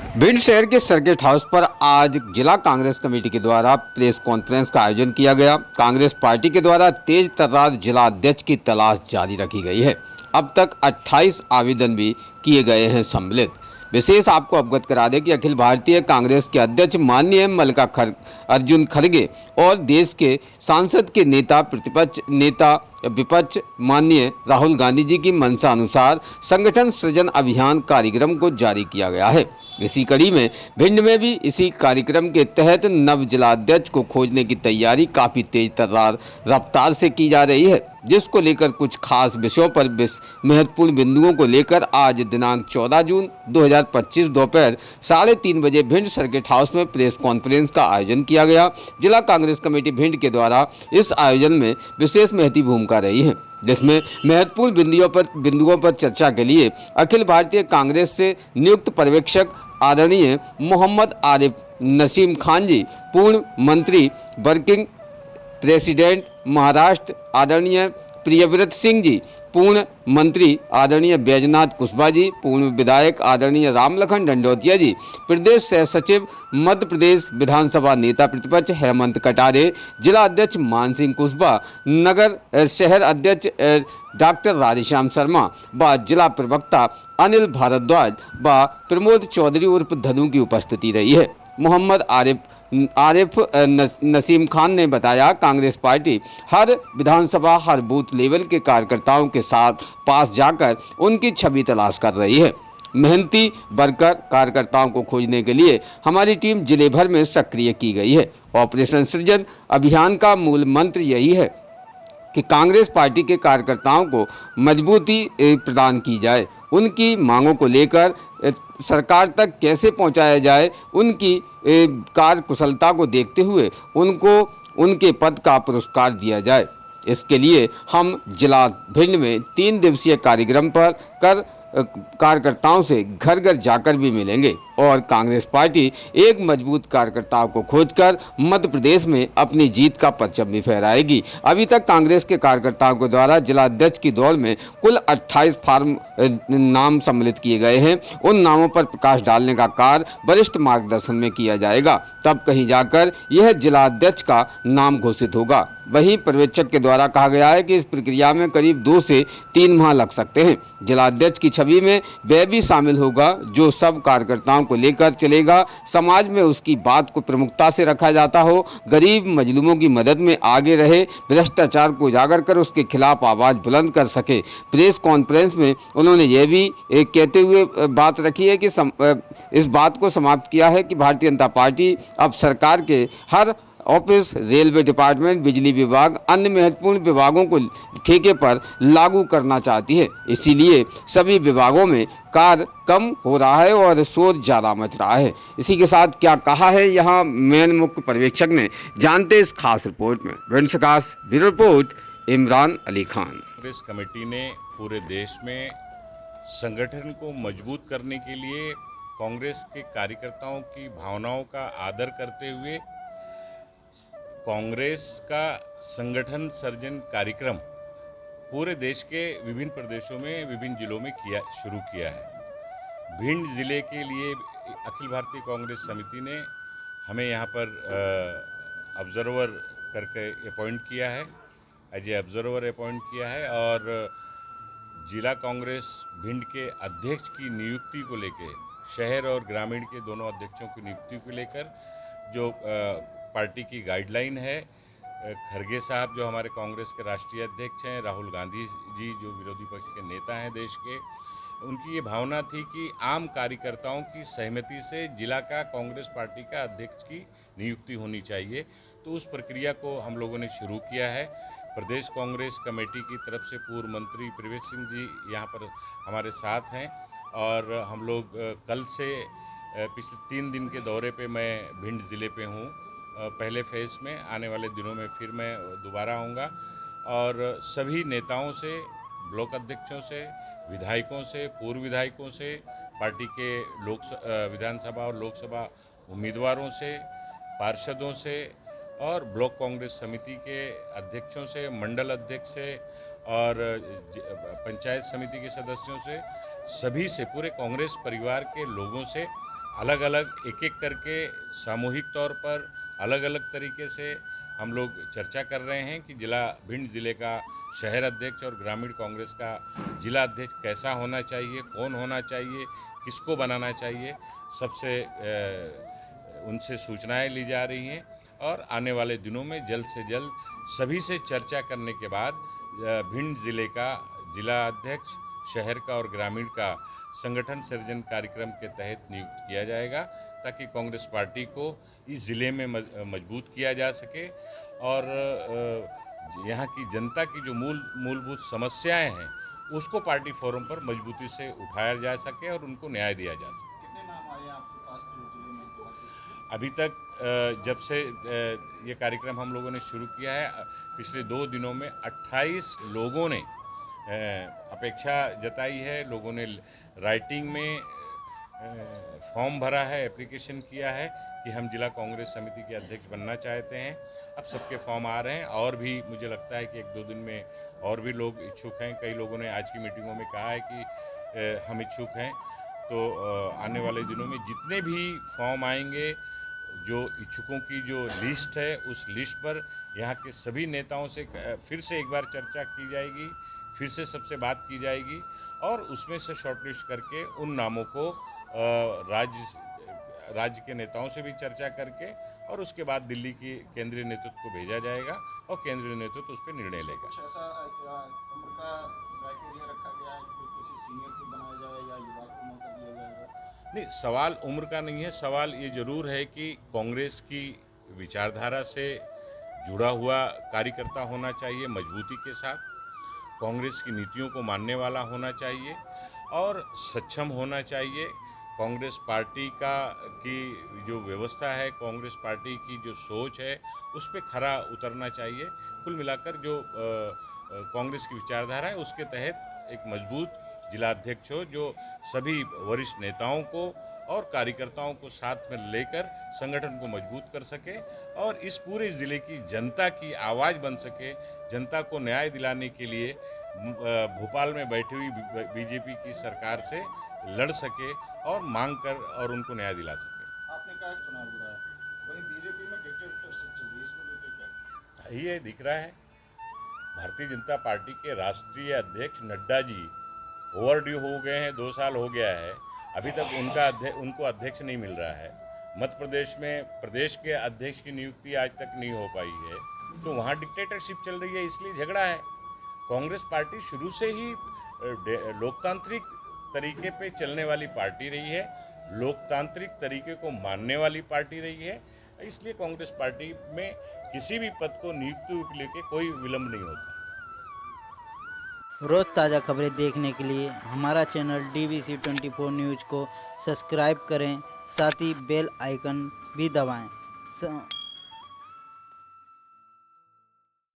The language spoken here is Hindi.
भिंड शहर के सर्किट हाउस पर आज जिला कांग्रेस कमेटी के द्वारा प्रेस कॉन्फ्रेंस का आयोजन किया गया। कांग्रेस पार्टी के द्वारा तेज तर्रार जिला अध्यक्ष की तलाश जारी रखी गई है। अब तक 28 आवेदन भी किए गए हैं सम्मिलित। विशेष आपको अवगत करा दें कि अखिल भारतीय कांग्रेस के अध्यक्ष माननीय अर्जुन खड़गे और देश के सांसद के नेता प्रतिपक्ष नेता विपक्ष माननीय राहुल गांधी जी की मंशा अनुसार संगठन सृजन अभियान कार्यक्रम को जारी किया गया है। इसी कड़ी में भिंड में भी इसी कार्यक्रम के तहत नव जिलाध्यक्ष को खोजने की तैयारी काफ़ी तेज तर्रार रफ्तार से की जा रही है, जिसको लेकर कुछ खास विषयों पर महत्वपूर्ण बिंदुओं को लेकर आज दिनांक 14 जून 2025 दोपहर 3:30 बजे भिंड सर्किट हाउस में प्रेस कॉन्फ्रेंस का आयोजन किया गया। जिला कांग्रेस कमेटी भिंड के द्वारा इस आयोजन में विशेष महती भूमिका रही है, जिसमें महत्वपूर्ण बिंदुओं पर चर्चा के लिए अखिल भारतीय कांग्रेस से नियुक्त पर्यवेक्षक आदरणीय मोहम्मद आरिफ नसीम खान जी, पूर्ण मंत्री वर्किंग प्रेसिडेंट महाराष्ट्र आदरणीय प्रियव्रत सिंह जी, पूर्ण मंत्री आदरणीय बैजनाथ कुशवाहा जी, पूर्ण विधायक आदरणीय रामलखन डंडौतिया जी, प्रदेश सह सचिव मध्य प्रदेश विधानसभा नेता प्रतिपक्ष हेमंत कटारे, जिला अध्यक्ष मान सिंह कुशवाहा, नगर शहर अध्यक्ष डॉक्टर राधेश्याम शर्मा व जिला प्रवक्ता अनिल भारद्वाज व प्रमोद चौधरी उर्फ धनु की उपस्थिति रही है। मोहम्मद आरिफ नसीम खान ने बताया, कांग्रेस पार्टी हर विधानसभा हर बूथ लेवल के कार्यकर्ताओं के साथ पास जाकर उनकी छवि तलाश कर रही है। मेहनती वर्कर कार्यकर्ताओं को खोजने के लिए हमारी टीम जिले भर में सक्रिय की गई है। ऑपरेशन सृजन अभियान का मूल मंत्र यही है कि कांग्रेस पार्टी के कार्यकर्ताओं को मजबूती प्रदान की जाए, उनकी मांगों को लेकर सरकार तक कैसे पहुंचाया जाए, उनकी कार्य कुशलता को देखते हुए उनको उनके पद का पुरस्कार दिया जाए। इसके लिए हम जिला भिंड में 3 दिवसीय कार्यक्रम पर कार्यकर्ताओं से घर घर जाकर भी मिलेंगे और कांग्रेस पार्टी एक मजबूत कार्यकर्ताओं को खोजकर मध्य प्रदेश में अपनी जीत का परचम भी फहराएगी। अभी तक कांग्रेस के कार्यकर्ताओं के द्वारा जिला अध्यक्ष की दौड़ में कुल 28 फॉर्म नाम सम्मिलित किए गए हैं। उन नामों पर प्रकाश डालने का कार्य वरिष्ठ मार्गदर्शन में किया जाएगा, तब कहीं जाकर यह जिला अध्यक्ष का नाम घोषित होगा। वहीं पर्यवेक्षक के द्वारा कहा गया है कि इस प्रक्रिया में करीब 2 से 3 माह लग सकते हैं। जिला अध्यक्ष की छवि में वह भी शामिल होगा जो सब कार्यकर्ताओं को लेकर चलेगा, समाज में उसकी बात को प्रमुखता से रखा जाता हो, गरीब मजलूमों की मदद में आगे रहे, भ्रष्टाचार को उजागर कर उसके खिलाफ आवाज़ बुलंद कर सके। प्रेस कॉन्फ्रेंस में उन्होंने ये भी कहते हुए बात रखी है कि इस बात को समाप्त किया है कि भारतीय जनता पार्टी अब सरकार के हर ऑफिस, रेलवे डिपार्टमेंट, बिजली विभाग, अन्य महत्वपूर्ण विभागों को ठेके पर लागू करना चाहती है। इसीलिए सभी विभागों में कार्य कम हो रहा है और शोर ज़्यादा मच रहा है। इसी के साथ क्या कहा है यहाँ मेन मुख्य पर्यवेक्षक ने, जानते इस खास रिपोर्ट में। Bureau report Imran Ali Khan. Congress committee ने पूरे देश में संगठन को मजबूत करने के लिए कांग्रेस के कार्यकर्ताओं की भावनाओं का आदर करते हुए कांग्रेस का संगठन सर्जन कार्यक्रम पूरे देश के विभिन्न प्रदेशों में विभिन्न जिलों में शुरू किया है। भिंड जिले के लिए अखिल भारतीय कांग्रेस समिति ने हमें यहाँ पर ऑब्जर्वर करके अपॉइंट किया है, एज ए ऑब्जर्वर अपॉइंट किया है और जिला कांग्रेस भिंड के अध्यक्ष की नियुक्ति को लेकर, शहर और ग्रामीण के दोनों अध्यक्षों की नियुक्ति को लेकर जो पार्टी की गाइडलाइन है, खड़गे साहब जो हमारे कांग्रेस के राष्ट्रीय अध्यक्ष हैं, राहुल गांधी जी जो विरोधी पक्ष के नेता हैं देश के, उनकी ये भावना थी कि आम कार्यकर्ताओं की सहमति से जिला का कांग्रेस पार्टी का अध्यक्ष की नियुक्ति होनी चाहिए। तो उस प्रक्रिया को हम लोगों ने शुरू किया है। प्रदेश कांग्रेस कमेटी की तरफ से पूर्व मंत्री प्रियव्रत सिंह जी यहाँ पर हमारे साथ हैं और हम लोग कल से पिछले 3 दिन के दौरे पे मैं भिंड ज़िले पे हूँ। पहले फेज़ में आने वाले दिनों में फिर मैं दोबारा आऊँगा और सभी नेताओं से, ब्लॉक अध्यक्षों से, विधायकों से, पूर्व विधायकों से, पार्टी के विधानसभा और लोकसभा उम्मीदवारों से, पार्षदों से और ब्लॉक कांग्रेस समिति के अध्यक्षों से, मंडल अध्यक्ष से और पंचायत समिति के सदस्यों से, सभी से, पूरे कांग्रेस परिवार के लोगों से अलग अलग एक एक करके सामूहिक तौर पर अलग अलग तरीके से हम लोग चर्चा कर रहे हैं कि भिंड जिले का शहर अध्यक्ष और ग्रामीण कांग्रेस का जिला अध्यक्ष कैसा होना चाहिए, कौन होना चाहिए, किसको बनाना चाहिए। सबसे उनसे सूचनाएं ली जा रही हैं और आने वाले दिनों में जल्द से जल्द सभी से चर्चा करने के बाद भिंड जिले का जिला अध्यक्ष, शहर का और ग्रामीण का संगठन सृजन कार्यक्रम के तहत नियुक्त किया जाएगा, ताकि कांग्रेस पार्टी को इस ज़िले में मजबूत किया जा सके और यहाँ की जनता की जो मूलभूत समस्याएं हैं उसको पार्टी फोरम पर मजबूती से उठाया जा सके और उनको न्याय दिया जा सके। कितने नाम आए आपके पास जो जिले में? अभी तक जब से ये कार्यक्रम हम लोगों ने शुरू किया है, पिछले 2 दिनों में 28 लोगों ने अपेक्षा जताई है, लोगों ने राइटिंग में फॉर्म भरा है, एप्लीकेशन किया है कि हम जिला कांग्रेस समिति के अध्यक्ष बनना चाहते हैं। अब सबके फॉर्म आ रहे हैं और भी मुझे लगता है कि 1-2 दिन में और भी लोग इच्छुक हैं। कई लोगों ने आज की मीटिंगों में कहा है कि हम इच्छुक हैं। तो आने वाले दिनों में जितने भी फॉर्म आएंगे, जो इच्छुकों की जो लिस्ट है उस लिस्ट पर यहाँ के सभी नेताओं से फिर से एक बार चर्चा की जाएगी, फिर से सबसे बात की जाएगी और उसमें से शॉर्टलिस्ट करके उन नामों को राज्य के नेताओं से भी चर्चा करके और उसके बाद दिल्ली की केंद्रीय नेतृत्व को भेजा जाएगा और केंद्रीय नेतृत्व उस पर निर्णय लेगा। कुछ ऐसा उम्र का क्राइटेरिया रखा गया है कि किसी सीनियर को बनाया जाए या युवा को मौका दिया जाएगा? नहीं, सवाल उम्र का नहीं है। सवाल ये जरूर है कि कांग्रेस की विचारधारा से जुड़ा हुआ कार्यकर्ता होना चाहिए, मजबूती के साथ कांग्रेस की नीतियों को मानने वाला होना चाहिए और सक्षम होना चाहिए। कांग्रेस पार्टी की जो व्यवस्था है, कांग्रेस पार्टी की जो सोच है, उस पर खरा उतरना चाहिए। कुल मिलाकर जो कांग्रेस की विचारधारा है उसके तहत एक मजबूत जिलाध्यक्ष हो, जो सभी वरिष्ठ नेताओं को और कार्यकर्ताओं को साथ में लेकर संगठन को मजबूत कर सके और इस पूरे ज़िले की जनता की आवाज़ बन सके, जनता को न्याय दिलाने के लिए भोपाल में बैठी हुई बीजेपी की सरकार से लड़ सके और मांग कर और उनको न्याय दिला सके। आपने कहा चुनाव बुरा है, वहीं बीजेपी में डिक्टेटरशिप चल रही है, इसको लेकर क्या? ये दिख रहा है, भारतीय जनता पार्टी के राष्ट्रीय अध्यक्ष नड्डा जी ओवरड्यू हो गए हैं, 2 साल हो गया है, अभी तक उनको अध्यक्ष नहीं मिल रहा है। मध्य प्रदेश में प्रदेश के अध्यक्ष की नियुक्ति आज तक नहीं हो पाई है, तो वहाँ डिक्टेटरशिप चल रही है, इसलिए झगड़ा है। कांग्रेस पार्टी शुरू से ही लोकतांत्रिक तरीके पे चलने वाली पार्टी रही है, लोकतांत्रिक तरीके को मानने वाली पार्टी रही है, इसलिए कांग्रेस पार्टी में किसी भी पद को नियुक्ति के लेके कोई विलंब नहीं होता। रोज़ ताज़ा खबरें देखने के लिए हमारा चैनल DBC 24 न्यूज़ को सब्सक्राइब करें, साथ ही बेल आइकन भी दबाएं।